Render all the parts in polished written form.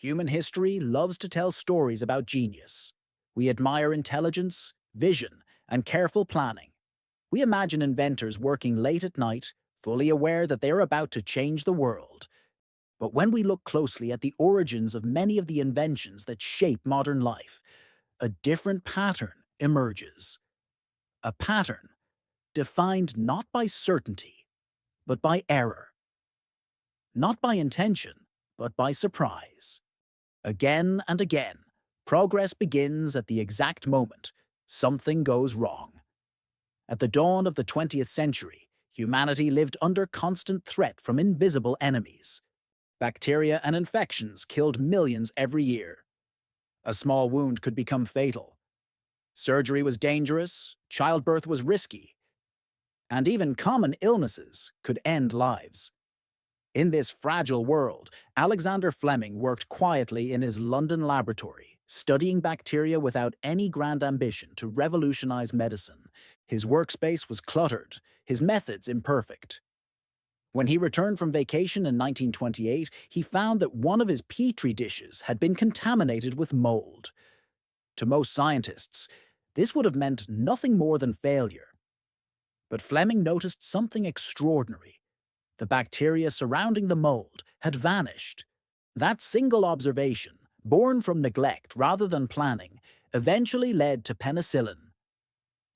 Human history loves to tell stories about genius. We admire intelligence, vision, and careful planning. We imagine inventors working late at night, fully aware that they are about to change the world. But when we look closely at the origins of many of the inventions that shape modern life, a different pattern emerges. A pattern defined not by certainty, but by error. Not by intention, but by surprise. Again and again, progress begins at the exact moment something goes wrong. At the dawn of the 20th century, humanity lived under constant threat from invisible enemies. Bacteria and infections killed millions every year. A small wound could become fatal. Surgery was dangerous, childbirth was risky, and even common illnesses could end lives. In this fragile world, Alexander Fleming worked quietly in his London laboratory, studying bacteria without any grand ambition to revolutionize medicine. His workspace was cluttered, his methods imperfect. When he returned from vacation in 1928, he found that one of his petri dishes had been contaminated with mold. To most scientists, this would have meant nothing more than failure. But Fleming noticed something extraordinary. The bacteria surrounding the mold had vanished. That single observation, born from neglect rather than planning, eventually led to penicillin.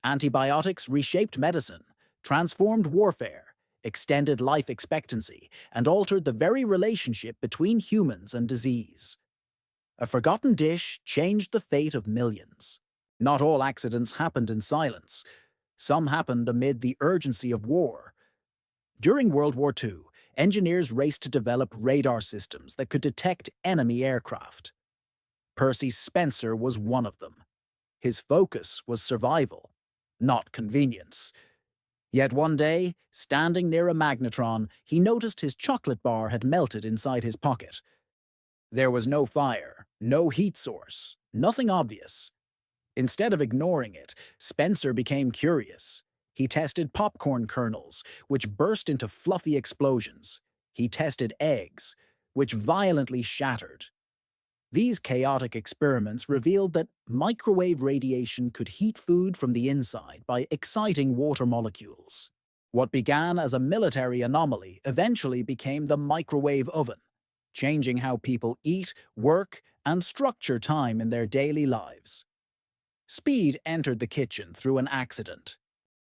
Antibiotics reshaped medicine, transformed warfare, extended life expectancy, and altered the very relationship between humans and disease. A forgotten dish changed the fate of millions. Not all accidents happened in silence. Some happened amid the urgency of war. During World War II, engineers raced to develop radar systems that could detect enemy aircraft. Percy Spencer was one of them. His focus was survival, not convenience. Yet one day, standing near a magnetron, he noticed his chocolate bar had melted inside his pocket. There was no fire, no heat source, nothing obvious. Instead of ignoring it, Spencer became curious. He tested popcorn kernels, which burst into fluffy explosions. He tested eggs, which violently shattered. These chaotic experiments revealed that microwave radiation could heat food from the inside by exciting water molecules. What began as a military anomaly eventually became the microwave oven, changing how people eat, work, and structure time in their daily lives. Speed entered the kitchen through an accident.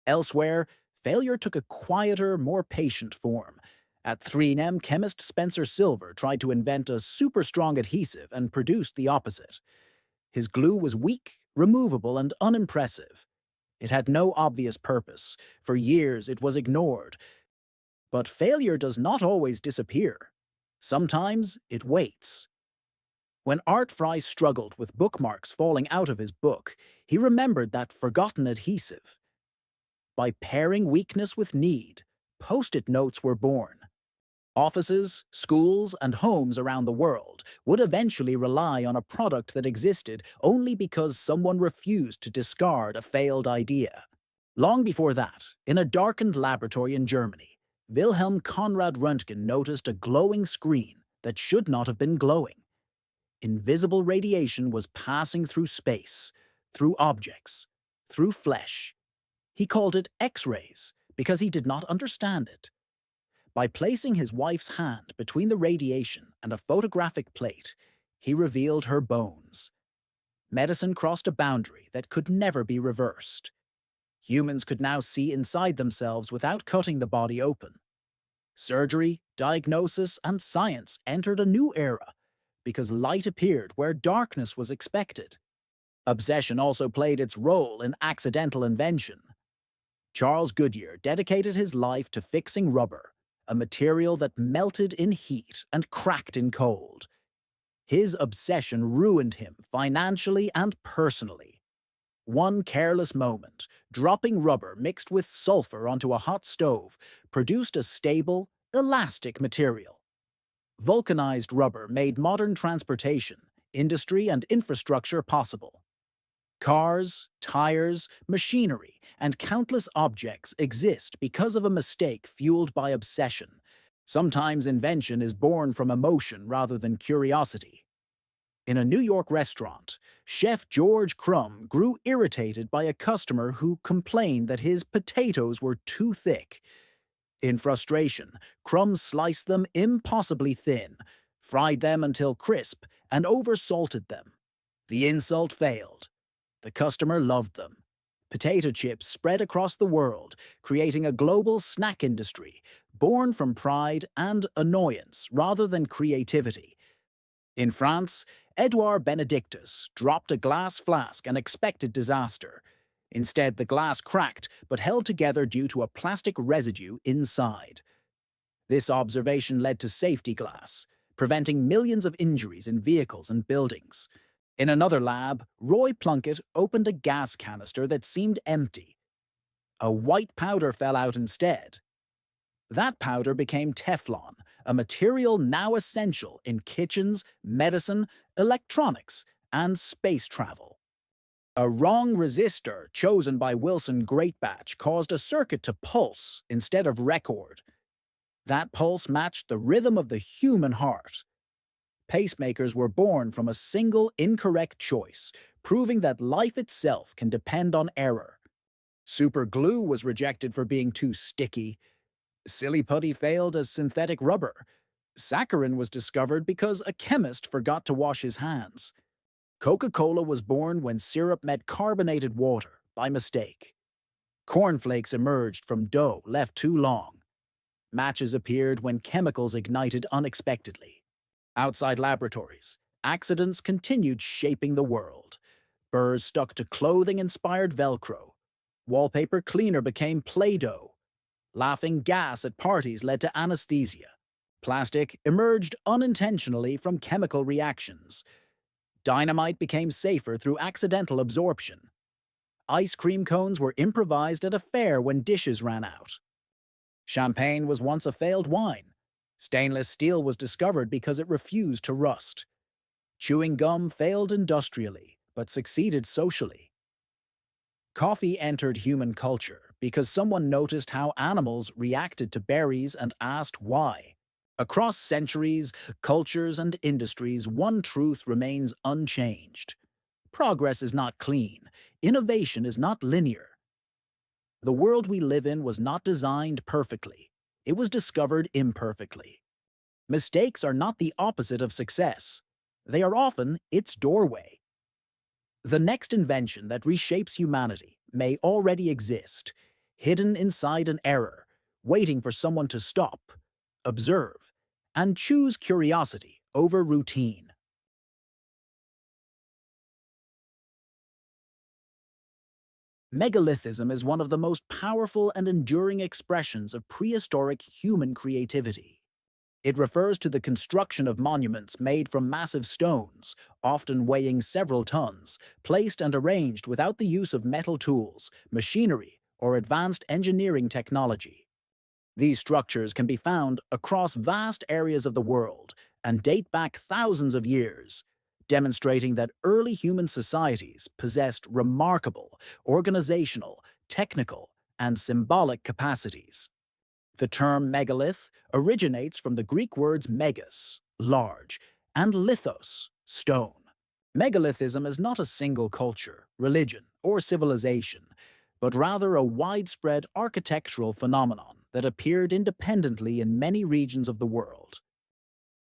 Elsewhere, failure took a quieter, more patient form. At 3M, chemist Spencer Silver tried to invent a super-strong adhesive and produced the opposite. His glue was weak, removable, and unimpressive. It had no obvious purpose. For years, it was ignored. But failure does not always disappear. Sometimes it waits. When Art Fry struggled with bookmarks falling out of his book, he remembered that forgotten adhesive. By pairing weakness with need, Post-it notes were born. Offices, schools, and homes around the world would eventually rely on a product that existed only because someone refused to discard a failed idea. Long before that, in a darkened laboratory in Germany, Wilhelm Conrad Röntgen noticed a glowing screen that should not have been glowing. Invisible radiation was passing through space, through objects, through flesh. He called it X-rays because he did not understand it. By placing his wife's hand between the radiation and a photographic plate, he revealed her bones. Medicine crossed a boundary that could never be reversed. Humans could now see inside themselves without cutting the body open. Surgery, diagnosis, and science entered a new era because light appeared where darkness was expected. Obsession also played its role in accidental invention. Charles Goodyear dedicated his life to fixing rubber, a material that melted in heat and cracked in cold. His obsession ruined him financially and personally. One careless moment, dropping rubber mixed with sulfur onto a hot stove, produced a stable, elastic material. Vulcanized rubber made modern transportation, industry, and infrastructure possible. Cars, tires, machinery, and countless objects exist because of a mistake fueled by obsession. Sometimes invention is born from emotion rather than curiosity. In a New York restaurant, Chef George Crumb grew irritated by a customer who complained that his potatoes were too thick. In frustration, Crumb sliced them impossibly thin, fried them until crisp, and oversalted them. The insult failed. The customer loved them. Potato chips spread across the world, creating a global snack industry, born from pride and annoyance rather than creativity. In France, Edouard Benedictus dropped a glass flask and expected disaster. Instead, the glass cracked but held together due to a plastic residue inside. This observation led to safety glass, preventing millions of injuries in vehicles and buildings. In another lab, Roy Plunkett opened a gas canister that seemed empty. A white powder fell out instead. That powder became Teflon, a material now essential in kitchens, medicine, electronics, and space travel. A wrong resistor chosen by Wilson Greatbatch caused a circuit to pulse instead of record. That pulse matched the rhythm of the human heart. Pacemakers were born from a single incorrect choice, proving that life itself can depend on error. Super glue was rejected for being too sticky. Silly putty failed as synthetic rubber. Saccharin was discovered because a chemist forgot to wash his hands. Coca-Cola was born when syrup met carbonated water by mistake. Cornflakes emerged from dough left too long. Matches appeared when chemicals ignited unexpectedly. Outside laboratories, accidents continued shaping the world. Burrs stuck to clothing-inspired Velcro. Wallpaper cleaner became Play-Doh. Laughing gas at parties led to anesthesia. Plastic emerged unintentionally from chemical reactions. Dynamite became safer through accidental absorption. Ice cream cones were improvised at a fair when dishes ran out. Champagne was once a failed wine. Stainless steel was discovered because it refused to rust. Chewing gum failed industrially, but succeeded socially. Coffee entered human culture because someone noticed how animals reacted to berries and asked why. Across centuries, cultures, and industries, one truth remains unchanged. Progress is not clean. Innovation is not linear. The world we live in was not designed perfectly. It was discovered imperfectly. Mistakes are not the opposite of success. They are often its doorway. The next invention that reshapes humanity may already exist, hidden inside an error, waiting for someone to stop, observe, and choose curiosity over routine. Megalithism is one of the most powerful and enduring expressions of prehistoric human creativity. It refers to the construction of monuments made from massive stones, often weighing several tons, placed and arranged without the use of metal tools, machinery, or advanced engineering technology. These structures can be found across vast areas of the world and date back thousands of years, demonstrating that early human societies possessed remarkable organizational, technical, and symbolic capacities. The term megalith originates from the Greek words megas, large, and lithos, stone. Megalithism is not a single culture, religion, or civilization, but rather a widespread architectural phenomenon that appeared independently in many regions of the world.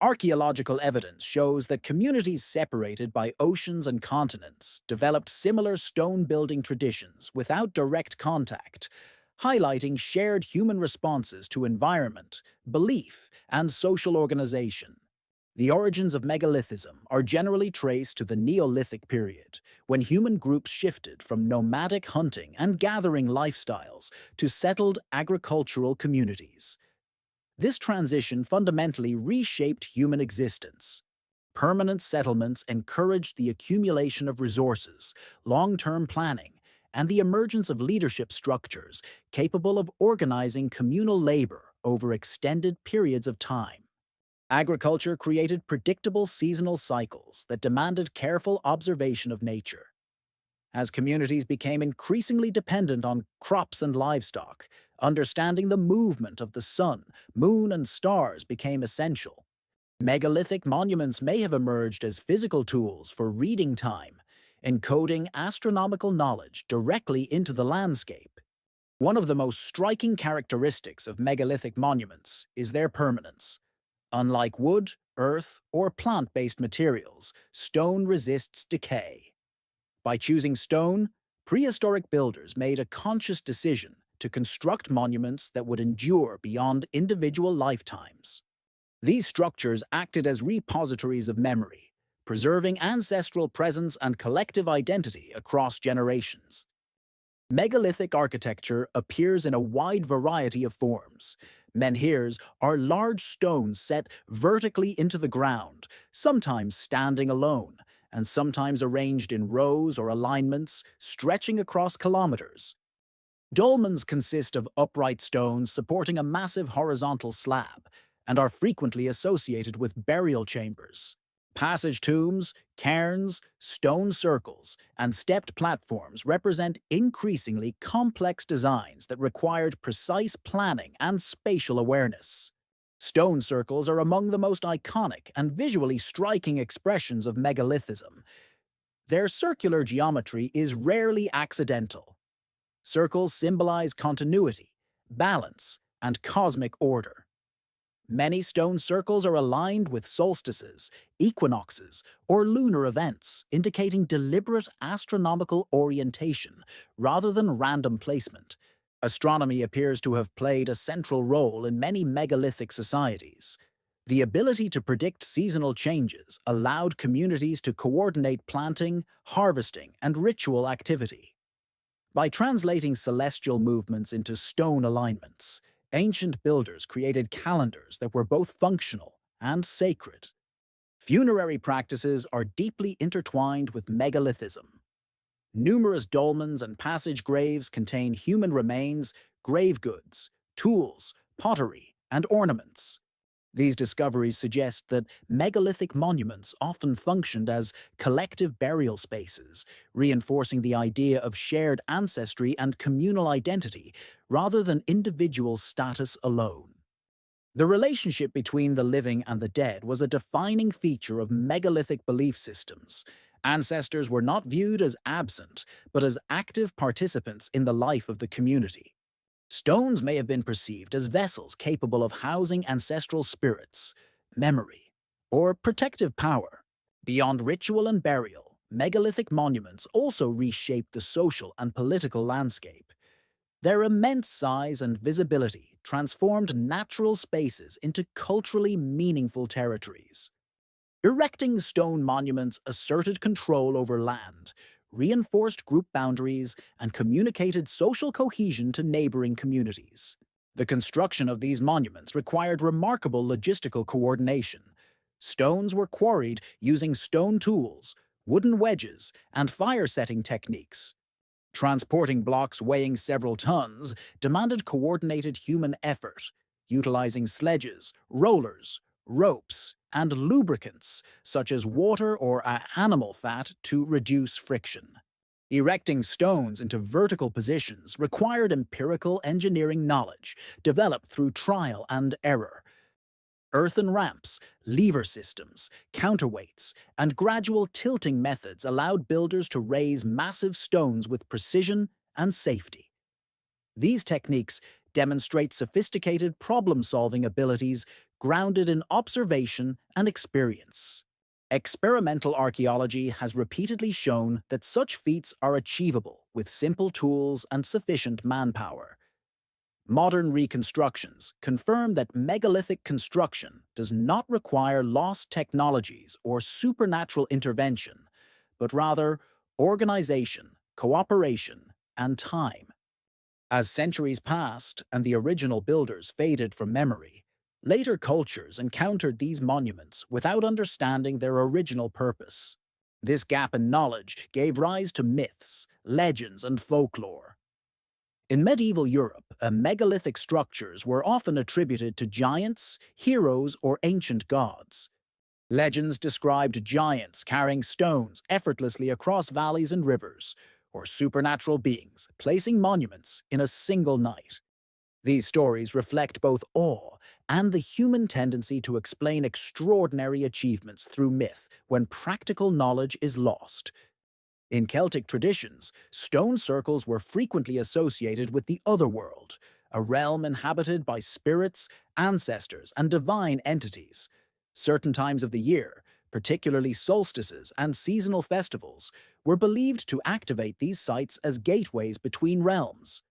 Archaeological evidence shows that communities separated by oceans and continents developed similar stone-building traditions without direct contact, highlighting shared human responses to environment, belief, and social organization. The origins of megalithism are generally traced to the Neolithic period, when human groups shifted from nomadic hunting and gathering lifestyles to settled agricultural communities. This transition fundamentally reshaped human existence. Permanent settlements encouraged the accumulation of resources, long-term planning, and the emergence of leadership structures capable of organizing communal labor over extended periods of time. Agriculture created predictable seasonal cycles that demanded careful observation of nature. As communities became increasingly dependent on crops and livestock, understanding the movement of the sun, moon, and stars became essential. Megalithic monuments may have emerged as physical tools for reading time, encoding astronomical knowledge directly into the landscape. One of the most striking characteristics of megalithic monuments is their permanence. Unlike wood, earth, or plant-based materials, stone resists decay. By choosing stone, prehistoric builders made a conscious decision to construct monuments that would endure beyond individual lifetimes. These structures acted as repositories of memory, preserving ancestral presence and collective identity across generations. Megalithic architecture appears in a wide variety of forms. Menhirs are large stones set vertically into the ground, sometimes standing alone, and sometimes arranged in rows or alignments stretching across kilometers. Dolmens consist of upright stones supporting a massive horizontal slab and are frequently associated with burial chambers. Passage tombs, cairns, stone circles, and stepped platforms represent increasingly complex designs that required precise planning and spatial awareness. Stone circles are among the most iconic and visually striking expressions of megalithism. Their circular geometry is rarely accidental. Circles symbolize continuity, balance, and cosmic order. Many stone circles are aligned with solstices, equinoxes, or lunar events, indicating deliberate astronomical orientation rather than random placement. Astronomy appears to have played a central role in many megalithic societies. The ability to predict seasonal changes allowed communities to coordinate planting, harvesting, and ritual activity. By translating celestial movements into stone alignments, ancient builders created calendars that were both functional and sacred. Funerary practices are deeply intertwined with megalithism. Numerous dolmens and passage graves contain human remains, grave goods, tools, pottery, and ornaments. These discoveries suggest that megalithic monuments often functioned as collective burial spaces, reinforcing the idea of shared ancestry and communal identity rather than individual status alone. The relationship between the living and the dead was a defining feature of megalithic belief systems. Ancestors were not viewed as absent, but as active participants in the life of the community. Stones may have been perceived as vessels capable of housing ancestral spirits, memory, or protective power. Beyond ritual and burial, megalithic monuments also reshaped the social and political landscape. Their immense size and visibility transformed natural spaces into culturally meaningful territories. Erecting stone monuments asserted control over land, reinforced group boundaries, and communicated social cohesion to neighboring communities. The construction of these monuments required remarkable logistical coordination. Stones were quarried using stone tools, wooden wedges, and fire-setting techniques. Transporting blocks weighing several tons demanded coordinated human effort, utilizing sledges, rollers, ropes, and lubricants, such as water or animal fat, to reduce friction. Erecting stones into vertical positions required empirical engineering knowledge developed through trial and error. Earthen ramps, lever systems, counterweights, and gradual tilting methods allowed builders to raise massive stones with precision and safety. These techniques demonstrate sophisticated problem-solving abilities grounded in observation and experience. Experimental archaeology has repeatedly shown that such feats are achievable with simple tools and sufficient manpower. Modern reconstructions confirm that megalithic construction does not require lost technologies or supernatural intervention, but rather organization, cooperation, and time. As centuries passed and the original builders faded from memory, later cultures encountered these monuments without understanding their original purpose. This gap in knowledge gave rise to myths, legends, and folklore. In medieval Europe, megalithic structures were often attributed to giants, heroes, or ancient gods. Legends described giants carrying stones effortlessly across valleys and rivers, or supernatural beings placing monuments in a single night. These stories reflect both awe and the human tendency to explain extraordinary achievements through myth when practical knowledge is lost. In Celtic traditions, stone circles were frequently associated with the otherworld, a realm inhabited by spirits, ancestors, and divine entities. Certain times of the year, particularly solstices and seasonal festivals, were believed to activate these sites as gateways between realms.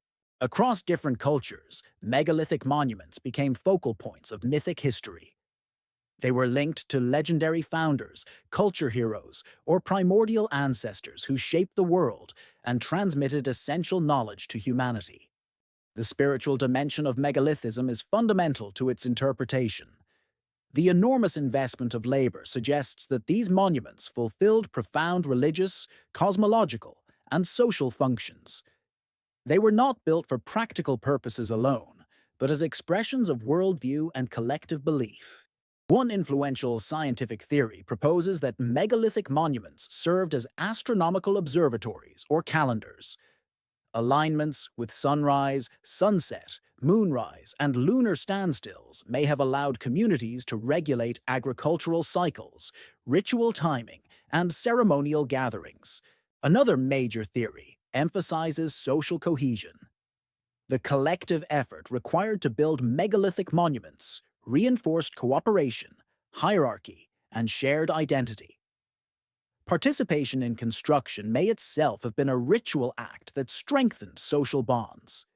Across different cultures, megalithic monuments became focal points of mythic history. They were linked to legendary founders, culture heroes, or primordial ancestors who shaped the world and transmitted essential knowledge to humanity. The spiritual dimension of megalithism is fundamental to its interpretation. The enormous investment of labor suggests that these monuments fulfilled profound religious, cosmological, and social functions. They were not built for practical purposes alone, but as expressions of worldview and collective belief. One influential scientific theory proposes that megalithic monuments served as astronomical observatories or calendars. Alignments with sunrise, sunset, moonrise, and lunar standstills may have allowed communities to regulate agricultural cycles, ritual timing, and ceremonial gatherings. Another major theory emphasizes social cohesion. The collective effort required to build megalithic monuments reinforced cooperation, hierarchy, and shared identity. Participation in construction may itself have been a ritual act that strengthened social bonds.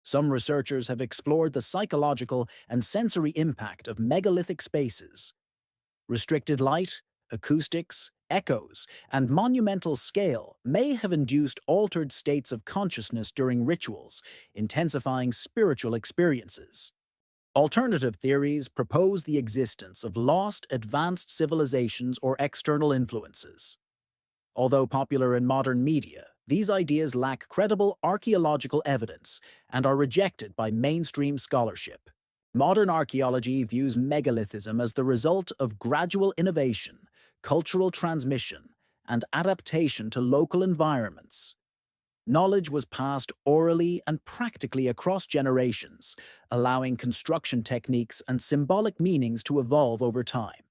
Some researchers have explored the psychological and sensory impact of megalithic spaces. Restricted light, acoustics, echoes, and monumental scale may have induced altered states of consciousness during rituals, intensifying spiritual experiences. Alternative theories propose the existence of lost advanced civilizations or external influences. Although popular in modern media, these ideas lack credible archaeological evidence and are rejected by mainstream scholarship. Modern archaeology views megalithism as the result of gradual innovation, cultural transmission, and adaptation to local environments. Knowledge was passed orally and practically across generations, allowing construction techniques and symbolic meanings to evolve over time.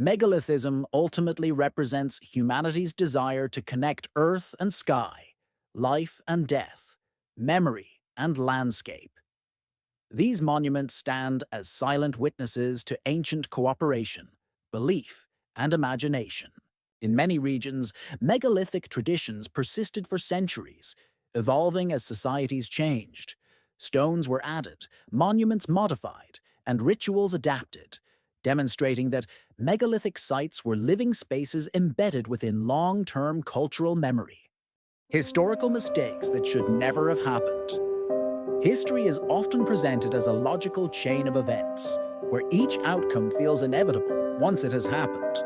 Megalithism ultimately represents humanity's desire to connect earth and sky, life and death, memory and landscape. These monuments stand as silent witnesses to ancient cooperation, belief, and imagination. In many regions, megalithic traditions persisted for centuries, evolving as societies changed. Stones were added, monuments modified, and rituals adapted, demonstrating that megalithic sites were living spaces embedded within long-term cultural memory. Historical mistakes that should never have happened. History is often presented as a logical chain of events, where each outcome feels inevitable once it has happened.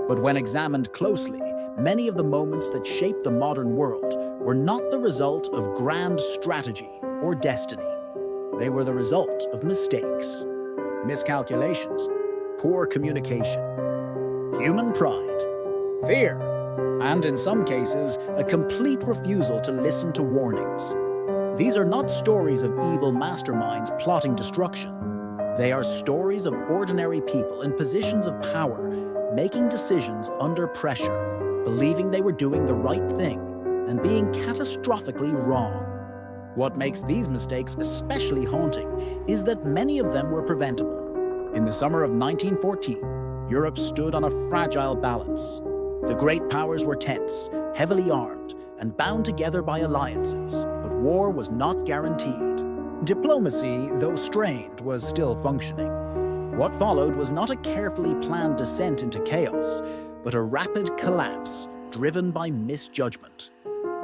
But when examined closely, many of the moments that shaped the modern world were not the result of grand strategy or destiny. They were the result of mistakes, miscalculations, poor communication, human pride, fear, and in some cases, a complete refusal to listen to warnings. These are not stories of evil masterminds plotting destruction. They are stories of ordinary people in positions of power, making decisions under pressure, believing they were doing the right thing, and being catastrophically wrong. What makes these mistakes especially haunting is that many of them were preventable. In the summer of 1914, Europe stood on a fragile balance. The great powers were tense, heavily armed, and bound together by alliances, but war was not guaranteed. Diplomacy, though strained, was still functioning. What followed was not a carefully planned descent into chaos, but a rapid collapse driven by misjudgment.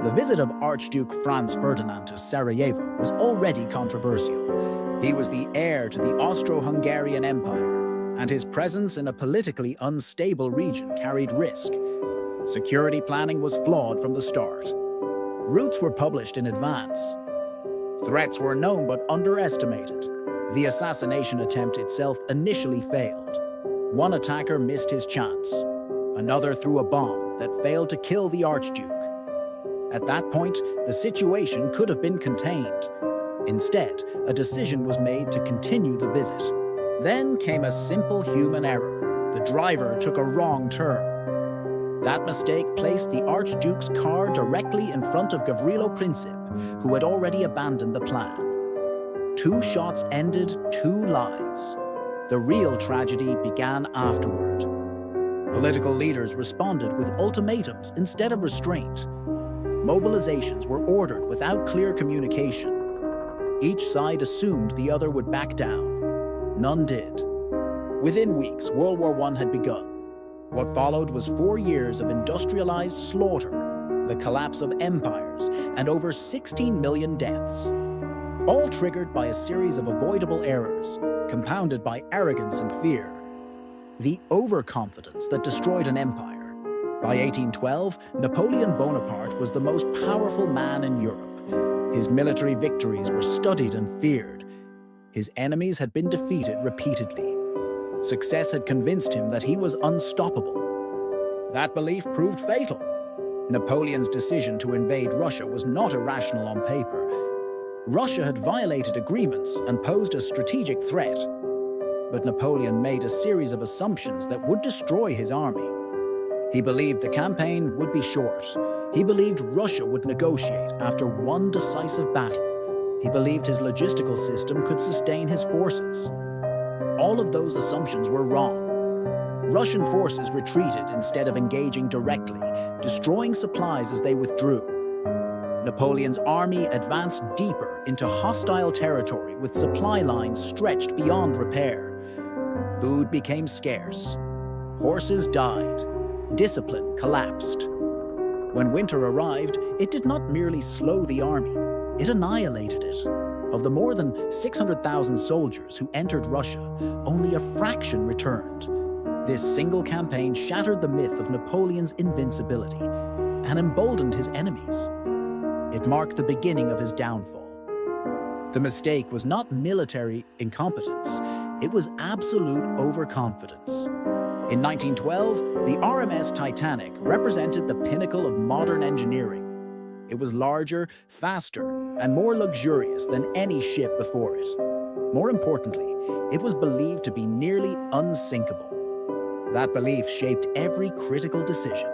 The visit of Archduke Franz Ferdinand to Sarajevo was already controversial. He was the heir to the Austro-Hungarian Empire, and his presence in a politically unstable region carried risk. Security planning was flawed from the start. Routes were published in advance. Threats were known but underestimated. The assassination attempt itself initially failed. One attacker missed his chance. Another threw a bomb that failed to kill the Archduke. At that point, the situation could have been contained. Instead, a decision was made to continue the visit. Then came a simple human error. The driver took a wrong turn. That mistake placed the Archduke's car directly in front of Gavrilo Princip, who had already abandoned the plan. 2 shots ended 2 lives. The real tragedy began afterward. Political leaders responded with ultimatums instead of restraint. Mobilizations were ordered without clear communication. Each side assumed the other would back down. None did. Within weeks, World War I had begun. What followed was 4 years of industrialized slaughter, the collapse of empires, and over 16 million deaths. All triggered by a series of avoidable errors, compounded by arrogance and fear. The overconfidence that destroyed an empire. By 1812, Napoleon Bonaparte was the most powerful man in Europe. His military victories were studied and feared. His enemies had been defeated repeatedly. Success had convinced him that he was unstoppable. That belief proved fatal. Napoleon's decision to invade Russia was not irrational on paper. Russia had violated agreements and posed a strategic threat. But Napoleon made a series of assumptions that would destroy his army. He believed the campaign would be short. He believed Russia would negotiate after one decisive battle. He believed his logistical system could sustain his forces. All of those assumptions were wrong. Russian forces retreated instead of engaging directly, destroying supplies as they withdrew. Napoleon's army advanced deeper into hostile territory with supply lines stretched beyond repair. Food became scarce. Horses died. Discipline collapsed. When winter arrived, it did not merely slow the army, it annihilated it. Of the more than 600,000 soldiers who entered Russia, only a fraction returned. This single campaign shattered the myth of Napoleon's invincibility and emboldened his enemies. It marked the beginning of his downfall. The mistake was not military incompetence, it was absolute overconfidence. In 1912, the RMS Titanic represented the pinnacle of modern engineering. It was larger, faster, and more luxurious than any ship before it. More importantly, it was believed to be nearly unsinkable. That belief shaped every critical decision.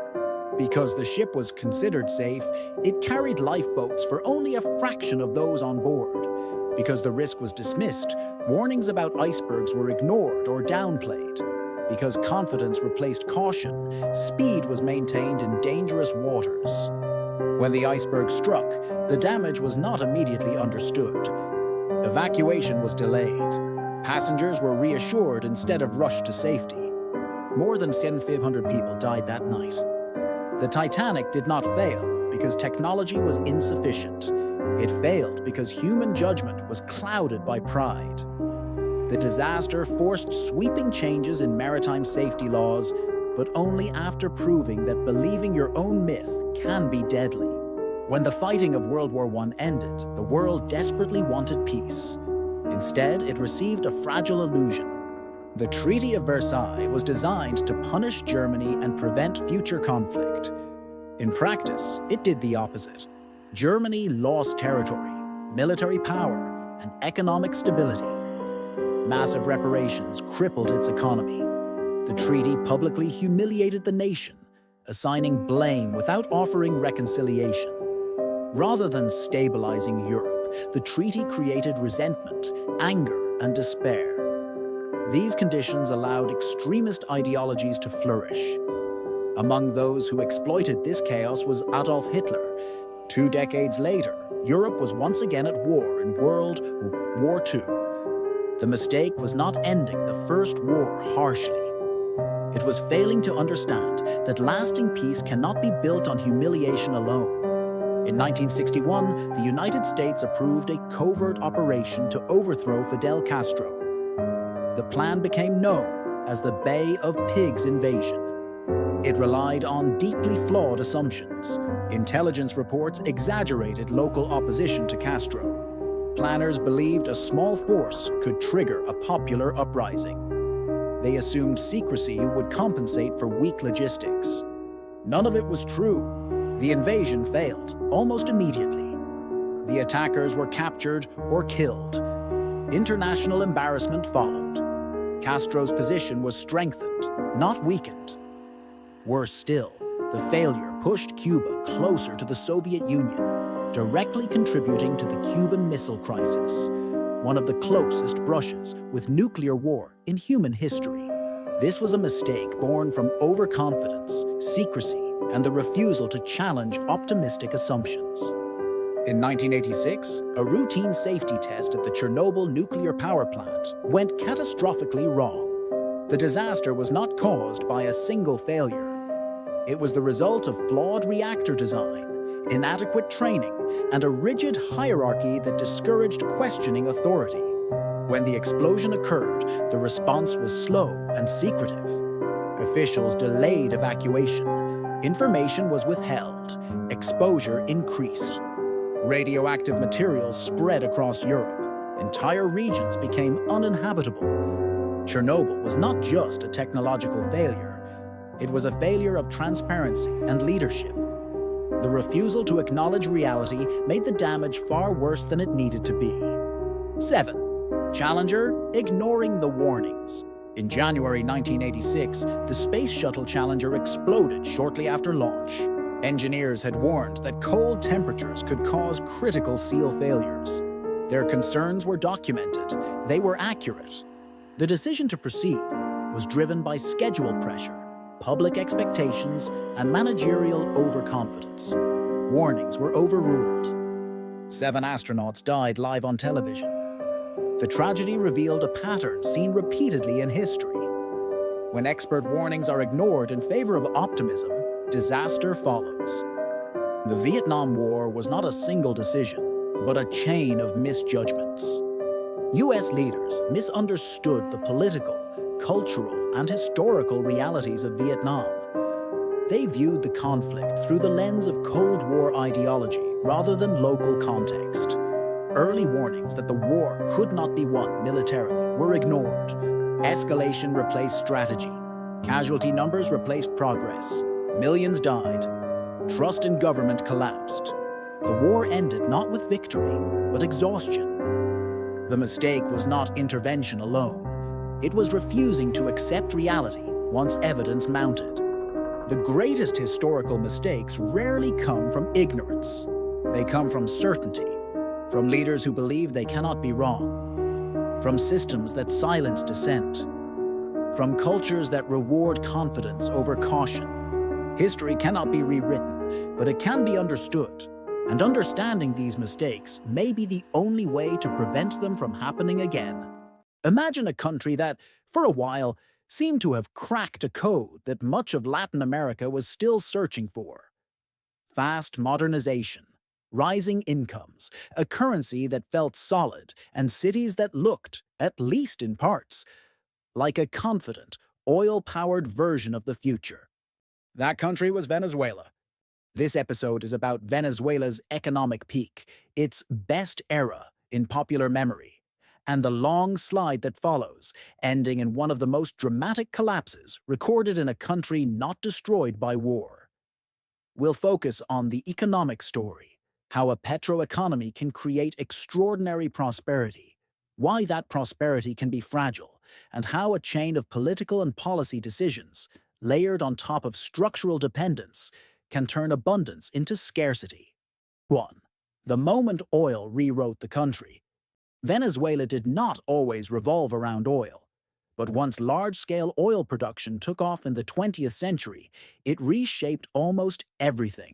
Because the ship was considered safe, it carried lifeboats for only a fraction of those on board. Because the risk was dismissed, warnings about icebergs were ignored or downplayed. Because confidence replaced caution, speed was maintained in dangerous waters. When the iceberg struck, the damage was not immediately understood. Evacuation was delayed. Passengers were reassured instead of rushed to safety. More than 7,500 people died that night. The Titanic did not fail because technology was insufficient. It failed because human judgment was clouded by pride. The disaster forced sweeping changes in maritime safety laws, but only after proving that believing your own myth can be deadly. When the fighting of World War I ended, the world desperately wanted peace. Instead, it received a fragile illusion. The Treaty of Versailles was designed to punish Germany and prevent future conflict. In practice, it did the opposite. Germany lost territory, military power, and economic stability. Massive reparations crippled its economy. The treaty publicly humiliated the nation, assigning blame without offering reconciliation. Rather than stabilizing Europe, the treaty created resentment, anger, and despair. These conditions allowed extremist ideologies to flourish. Among those who exploited this chaos was Adolf Hitler. 2 decades later, Europe was once again at war in World War II. The mistake was not ending the First War harshly. It was failing to understand that lasting peace cannot be built on humiliation alone. In 1961, the United States approved a covert operation to overthrow Fidel Castro. The plan became known as the Bay of Pigs invasion. It relied on deeply flawed assumptions. Intelligence reports exaggerated local opposition to Castro. Planners believed a small force could trigger a popular uprising. They assumed secrecy would compensate for weak logistics. None of it was true. The invasion failed almost immediately. The attackers were captured or killed. International embarrassment followed. Castro's position was strengthened, not weakened. Worse still, the failure pushed Cuba closer to the Soviet Union, directly contributing to the Cuban Missile Crisis, one of the closest brushes with nuclear war in human history. This was a mistake born from overconfidence, secrecy, and the refusal to challenge optimistic assumptions. In 1986, a routine safety test at the Chernobyl nuclear power plant went catastrophically wrong. The disaster was not caused by a single failure. It was the result of flawed reactor design, inadequate training, and a rigid hierarchy that discouraged questioning authority. When the explosion occurred, the response was slow and secretive. Officials delayed evacuation. Information was withheld. Exposure increased. Radioactive materials spread across Europe. Entire regions became uninhabitable. Chernobyl was not just a technological failure. It was a failure of transparency and leadership. The refusal to acknowledge reality made the damage far worse than it needed to be. 7. Challenger ignoring the warnings. In January 1986, the Space Shuttle Challenger exploded shortly after launch. Engineers had warned that cold temperatures could cause critical seal failures. Their concerns were documented. They were accurate. The decision to proceed was driven by schedule pressure, public expectations, and managerial overconfidence. Warnings were overruled. 7 astronauts died live on television. The tragedy revealed a pattern seen repeatedly in history. When expert warnings are ignored in favor of optimism, disaster follows. The Vietnam War was not a single decision, but a chain of misjudgments. U.S. leaders misunderstood the political, cultural, and historical realities of Vietnam. They viewed the conflict through the lens of Cold War ideology rather than local context. Early warnings that the war could not be won militarily were ignored. Escalation replaced strategy. Casualty numbers replaced progress. Millions died. Trust in government collapsed. The war ended not with victory, but exhaustion. The mistake was not intervention alone. It was refusing to accept reality once evidence mounted. The greatest historical mistakes rarely come from ignorance. They come from certainty, from leaders who believe they cannot be wrong, from systems that silence dissent, from cultures that reward confidence over caution. History cannot be rewritten, but it can be understood, and understanding these mistakes may be the only way to prevent them from happening again. Imagine a country that, for a while, seemed to have cracked a code that much of Latin America was still searching for. Fast modernization, rising incomes, a currency that felt solid, and cities that looked, at least in parts, like a confident, oil-powered version of the future. That country was Venezuela. This episode is about Venezuela's economic peak, its best era in popular memory, and the long slide that follows, ending in one of the most dramatic collapses recorded in a country not destroyed by war. We'll focus on the economic story, how a petroeconomy can create extraordinary prosperity, why that prosperity can be fragile, and how a chain of political and policy decisions, layered on top of structural dependence, can turn abundance into scarcity. 1. The moment oil rewrote the country. Venezuela did not always revolve around oil, but once large-scale oil production took off in the 20th century, it reshaped almost everything: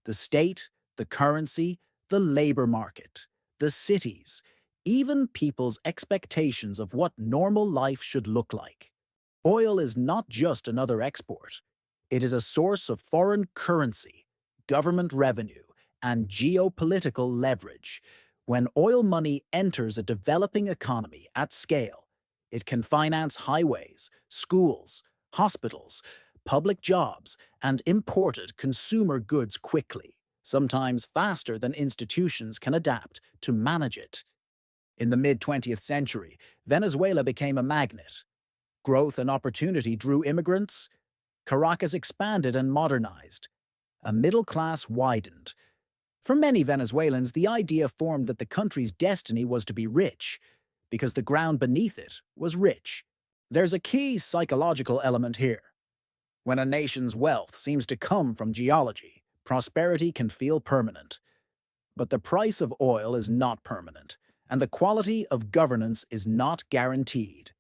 the state, the currency, the labor market, the cities, even people's expectations of what normal life should look like. Oil is not just another export. It is a source of foreign currency, government revenue, and geopolitical leverage. When oil money enters a developing economy at scale, it can finance highways, schools, hospitals, public jobs, and imported consumer goods quickly, sometimes faster than institutions can adapt to manage it. In the mid-20th century, Venezuela became a magnet. Growth and opportunity drew immigrants. Caracas expanded and modernized. A middle class widened. For many Venezuelans, the idea formed that the country's destiny was to be rich, because the ground beneath it was rich. There's a key psychological element here. When a nation's wealth seems to come from geology, prosperity can feel permanent. But the price of oil is not permanent, and the quality of governance is not guaranteed.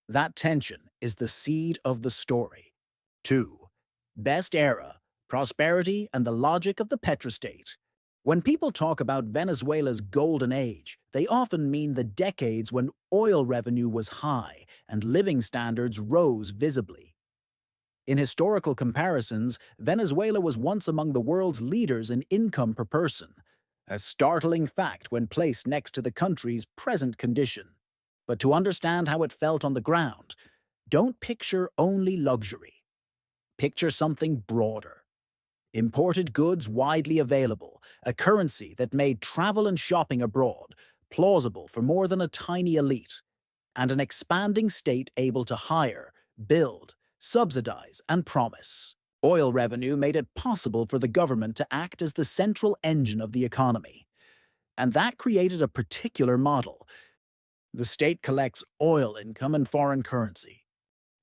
That tension is the seed of the story. 2. Best era, prosperity, and the logic of the petrostate. When people talk about Venezuela's golden age, they often mean the decades when oil revenue was high and living standards rose visibly. In historical comparisons, Venezuela was once among the world's leaders in income per person, a startling fact when placed next to the country's present condition. But to understand how it felt on the ground, don't picture only luxury. Picture something broader. Imported goods widely available, a currency that made travel and shopping abroad plausible for more than a tiny elite, and an expanding state able to hire, build, subsidize, and promise. Oil revenue made it possible for the government to act as the central engine of the economy. And that created a particular model. The state collects oil income in foreign currency.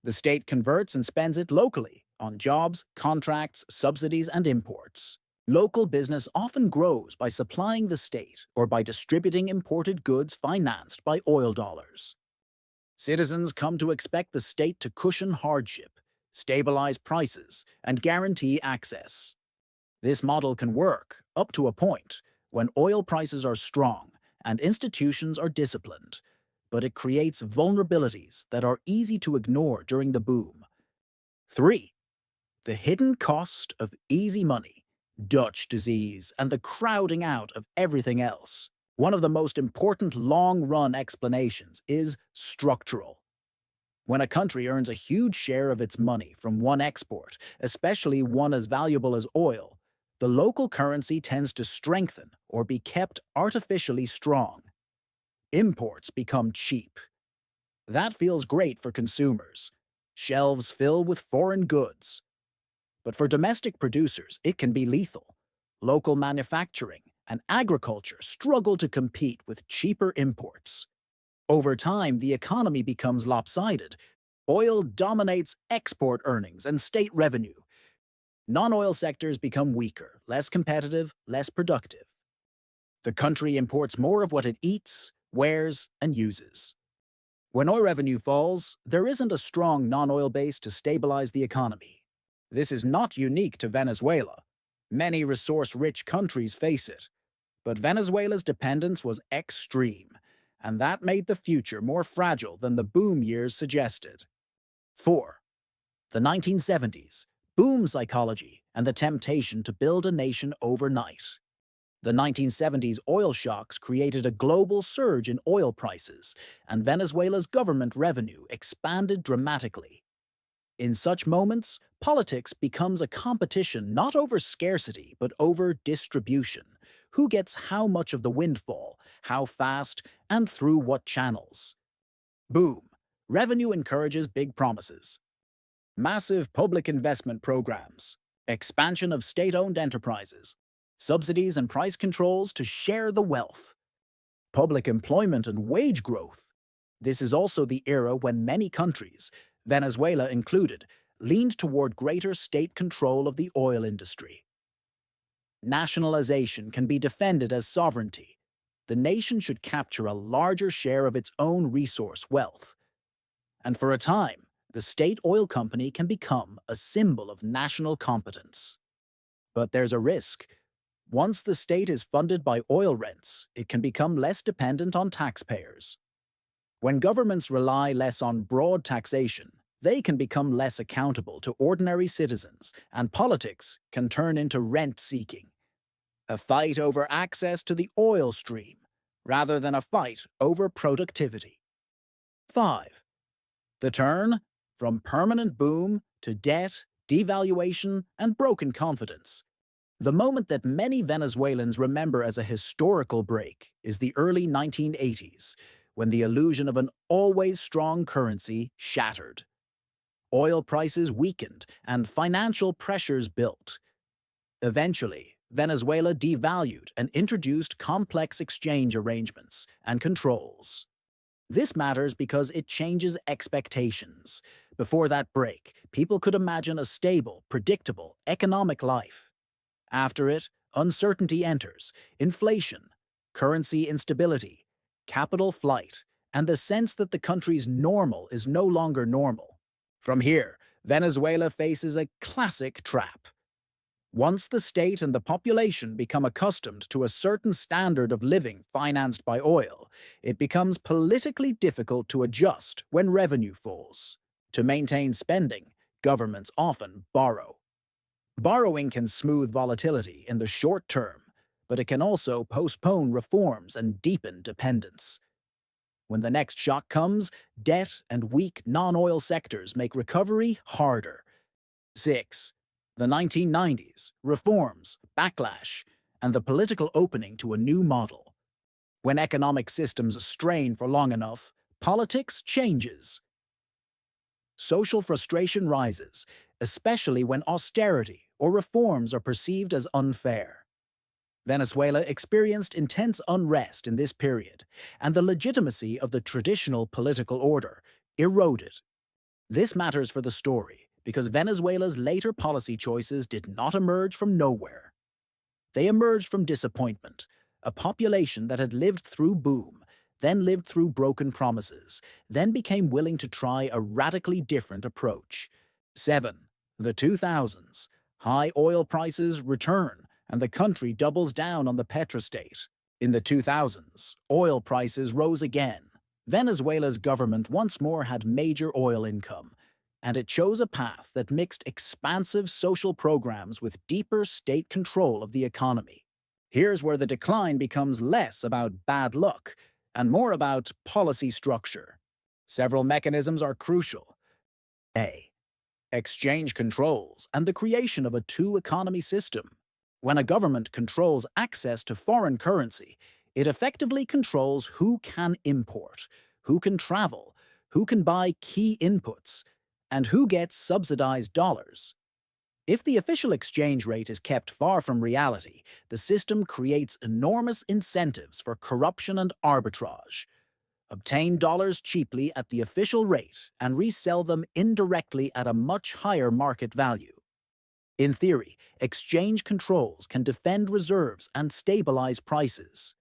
The state converts and spends it locally on jobs, contracts, subsidies, and imports. Local business often grows by supplying the state or by distributing imported goods financed by oil dollars. Citizens come to expect the state to cushion hardship, stabilize prices, and guarantee access. This model can work, up to a point, when oil prices are strong and institutions are disciplined, but it creates vulnerabilities that are easy to ignore during the boom. 3. The hidden cost of easy money, Dutch disease, and the crowding out of everything else. One of the most important long-run explanations is structural. When a country earns a huge share of its money from one export, especially one as valuable as oil, the local currency tends to strengthen or be kept artificially strong. Imports become cheap. That feels great for consumers. Shelves fill with foreign goods. But for domestic producers, it can be lethal. Local manufacturing and agriculture struggle to compete with cheaper imports. Over time, the economy becomes lopsided. Oil dominates export earnings and state revenue. Non-oil sectors become weaker, less competitive, less productive. The country imports more of what it eats, wears, and uses. When oil revenue falls, there isn't a strong non-oil base to stabilize the economy. This is not unique to Venezuela. Many resource-rich countries face it. But Venezuela's dependence was extreme, and that made the future more fragile than the boom years suggested. 4. The 1970s, boom psychology and the temptation to build a nation overnight. The 1970s oil shocks created a global surge in oil prices, and Venezuela's government revenue expanded dramatically. In such moments, politics becomes a competition not over scarcity but over distribution. Who gets how much of the windfall, how fast, and through what channels? Boom. Revenue encourages big promises. Massive public investment programs, expansion of state-owned enterprises, subsidies and price controls to share the wealth, public employment and wage growth. This is also the era when many countries, Venezuela included, leaned toward greater state control of the oil industry. Nationalization can be defended as sovereignty. The nation should capture a larger share of its own resource wealth. And for a time, the state oil company can become a symbol of national competence. But there's a risk. Once the state is funded by oil rents, it can become less dependent on taxpayers. When governments rely less on broad taxation, they can become less accountable to ordinary citizens, and politics can turn into rent-seeking. A fight over access to the oil stream, rather than a fight over productivity. 5. The turn from permanent boom to debt, devaluation, and broken confidence. The moment that many Venezuelans remember as a historical break is the early 1980s, when the illusion of an always strong currency shattered. Oil prices weakened and financial pressures built. Eventually, Venezuela devalued and introduced complex exchange arrangements and controls. This matters because it changes expectations. Before that break, people could imagine a stable, predictable, economic life. After it, uncertainty enters, inflation, currency instability, capital flight, and the sense that the country's normal is no longer normal. From here, Venezuela faces a classic trap. Once the state and the population become accustomed to a certain standard of living financed by oil, it becomes politically difficult to adjust when revenue falls. To maintain spending, governments often borrow. Borrowing can smooth volatility in the short term, but it can also postpone reforms and deepen dependence. When the next shock comes, debt and weak non-oil sectors make recovery harder. 6. The 1990s, reforms, backlash, and the political opening to a new model. When economic systems strain for long enough, politics changes. Social frustration rises, especially when austerity or reforms are perceived as unfair. Venezuela experienced intense unrest in this period, and the legitimacy of the traditional political order eroded. This matters for the story because Venezuela's later policy choices did not emerge from nowhere. They emerged from disappointment, a population that had lived through boom, then lived through broken promises, then became willing to try a radically different approach. 7. The 2000s. High oil prices return, and the country doubles down on the petrostate. In the 2000s, oil prices rose again. Venezuela's government once more had major oil income, and it chose a path that mixed expansive social programs with deeper state control of the economy. Here's where the decline becomes less about bad luck and more about policy structure. Several mechanisms are crucial. A. Exchange controls and the creation of a two-economy system. When a government controls access to foreign currency, it effectively controls who can import, who can travel, who can buy key inputs, and who gets subsidized dollars. If the official exchange rate is kept far from reality, the system creates enormous incentives for corruption and arbitrage. Obtain dollars cheaply at the official rate and resell them indirectly at a much higher market value. In theory, exchange controls can defend reserves and stabilize prices.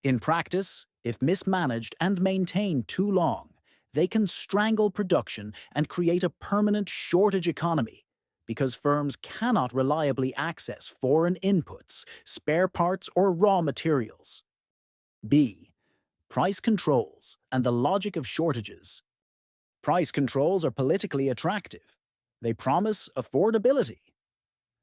In practice, if mismanaged and maintained too long, they can strangle production and create a permanent shortage economy because firms cannot reliably access foreign inputs, spare parts, or raw materials. B. Price controls and the logic of shortages. Price controls are politically attractive. They promise affordability.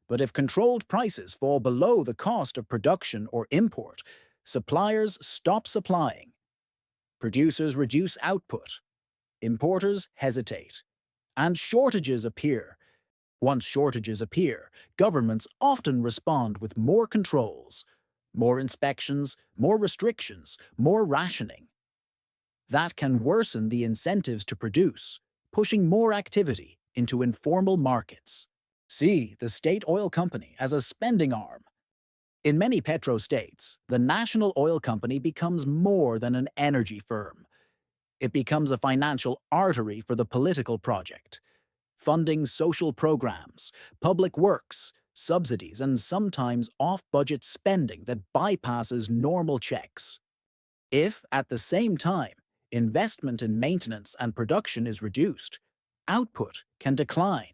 But if controlled prices fall below the cost of production or import, suppliers stop supplying. Producers reduce output. Importers hesitate. And shortages appear. Once shortages appear, governments often respond with more controls, more inspections, more restrictions, more rationing. That can worsen the incentives to produce, pushing more activity into informal markets. See the state oil company as a spending arm. In many petrostates, the national oil company becomes more than an energy firm. It becomes a financial artery for the political project, funding social programs, public works, subsidies, and sometimes off-budget spending that bypasses normal checks. If, at the same time, investment in maintenance and production is reduced, output can decline.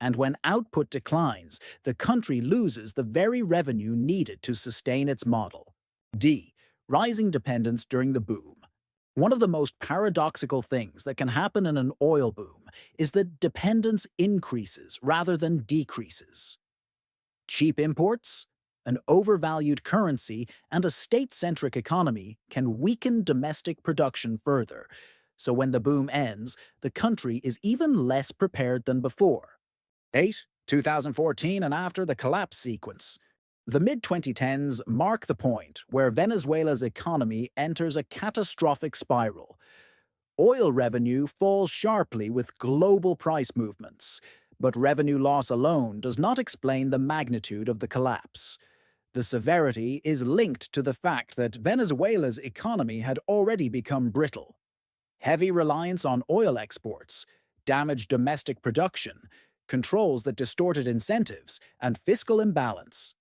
And when output declines, the country loses the very revenue needed to sustain its model. D. Rising dependence during the boom. One of the most paradoxical things that can happen in an oil boom is that dependence increases rather than decreases. Cheap imports, an overvalued currency, and a state-centric economy can weaken domestic production further, so when the boom ends, the country is even less prepared than before. 8. 2014 and after the collapse sequence. The mid-2010s mark the point where Venezuela's economy enters a catastrophic spiral. Oil revenue falls sharply with global price movements. But revenue loss alone does not explain the magnitude of the collapse. The severity is linked to the fact that Venezuela's economy had already become brittle. Heavy reliance on oil exports, damaged domestic production, controls that distorted incentives, and fiscal imbalance.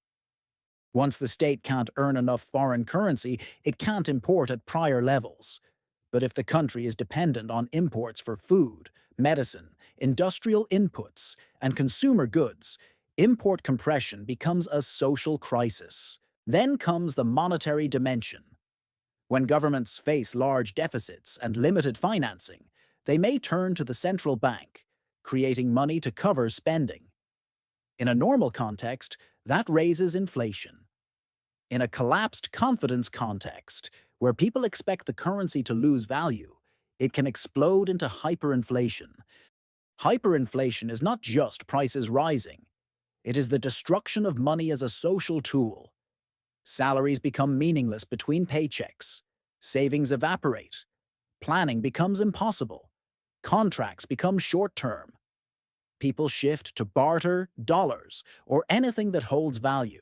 Once the state can't earn enough foreign currency, it can't import at prior levels. But if the country is dependent on imports for food, medicine, industrial inputs, and consumer goods, import compression becomes a social crisis. Then comes the monetary dimension. When governments face large deficits and limited financing, they may turn to the central bank, creating money to cover spending. In a normal context, that raises inflation. In a collapsed confidence context, where people expect the currency to lose value, it can explode into hyperinflation. Hyperinflation is not just prices rising. It is the destruction of money as a social tool. Salaries become meaningless between paychecks. Savings evaporate. Planning becomes impossible. Contracts become short-term. People shift to barter, dollars, or anything that holds value.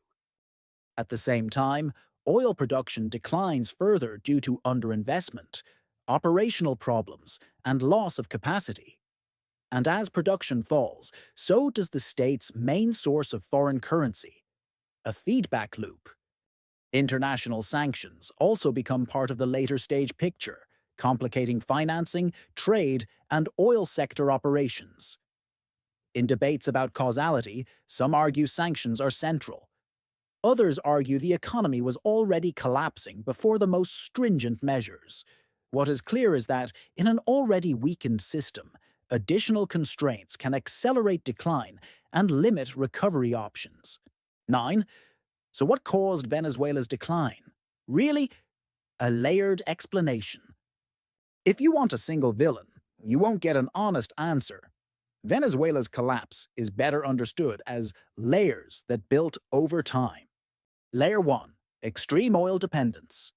At the same time, oil production declines further due to underinvestment, operational problems, and loss of capacity. And as production falls, so does the state's main source of foreign currency, a feedback loop. International sanctions also become part of the later stage picture, complicating financing, trade, and oil sector operations. In debates about causality, some argue sanctions are central. Others argue the economy was already collapsing before the most stringent measures. What is clear is that, in an already weakened system, additional constraints can accelerate decline and limit recovery options. 9. So what caused Venezuela's decline? Really, a layered explanation. If you want a single villain, you won't get an honest answer. Venezuela's collapse is better understood as layers that built over time. Layer 1. Extreme oil dependence.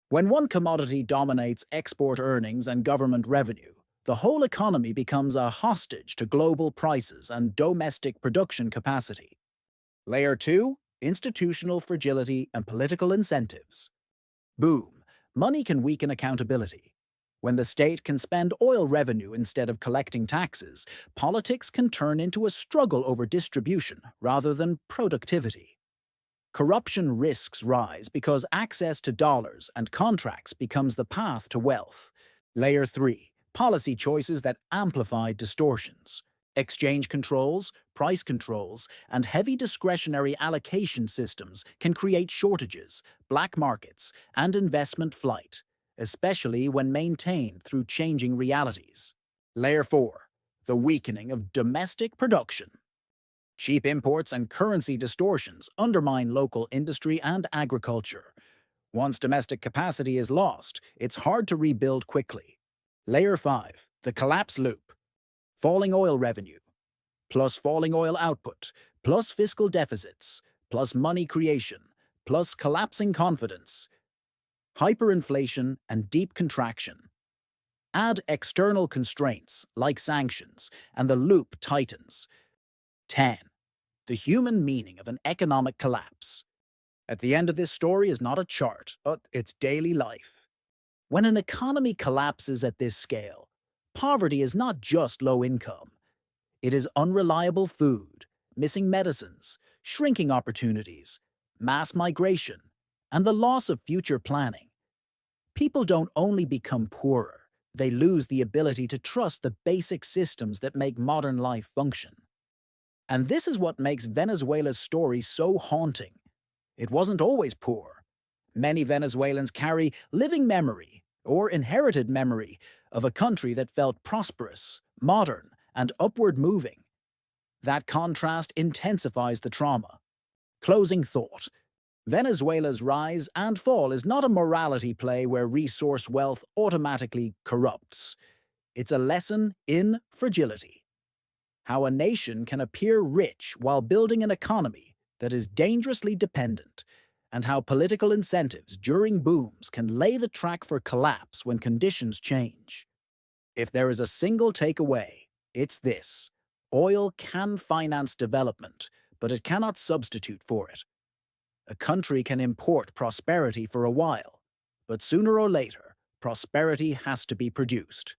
When one commodity dominates export earnings and government revenue, the whole economy becomes a hostage to global prices and domestic production capacity. Layer 2. Institutional fragility and political incentives. Boom. Money can weaken accountability. When the state can spend oil revenue instead of collecting taxes, politics can turn into a struggle over distribution rather than productivity. Corruption risks rise because access to dollars and contracts becomes the path to wealth. Layer 3. Policy choices that amplify distortions. Exchange controls, price controls, and heavy discretionary allocation systems can create shortages, black markets, and investment flight, especially when maintained through changing realities. Layer 4. The weakening of domestic production. Cheap imports and currency distortions undermine local industry and agriculture. Once domestic capacity is lost, it's hard to rebuild quickly. Layer 5. The collapse loop. Falling oil revenue, plus falling oil output, plus fiscal deficits, plus money creation, plus collapsing confidence. Hyperinflation and deep contraction. Add external constraints, like sanctions, and the loop tightens. 10. The human meaning of an economic collapse. At the end of this story is not a chart, but it's daily life. When an economy collapses at this scale, poverty is not just low income. It is unreliable food, missing medicines, shrinking opportunities, mass migration, and the loss of future planning. People don't only become poorer, they lose the ability to trust the basic systems that make modern life function. And this is what makes Venezuela's story so haunting. It wasn't always poor. Many Venezuelans carry living memory, or inherited memory, of a country that felt prosperous, modern, and upward moving. That contrast intensifies the trauma. Closing thought. Venezuela's rise and fall is not a morality play where resource wealth automatically corrupts. It's a lesson in fragility. How a nation can appear rich while building an economy that is dangerously dependent, and how political incentives during booms can lay the track for collapse when conditions change. If there is a single takeaway, it's this: Oil can finance development, but it cannot substitute for it. A country can import prosperity for a while, but sooner or later, prosperity has to be produced.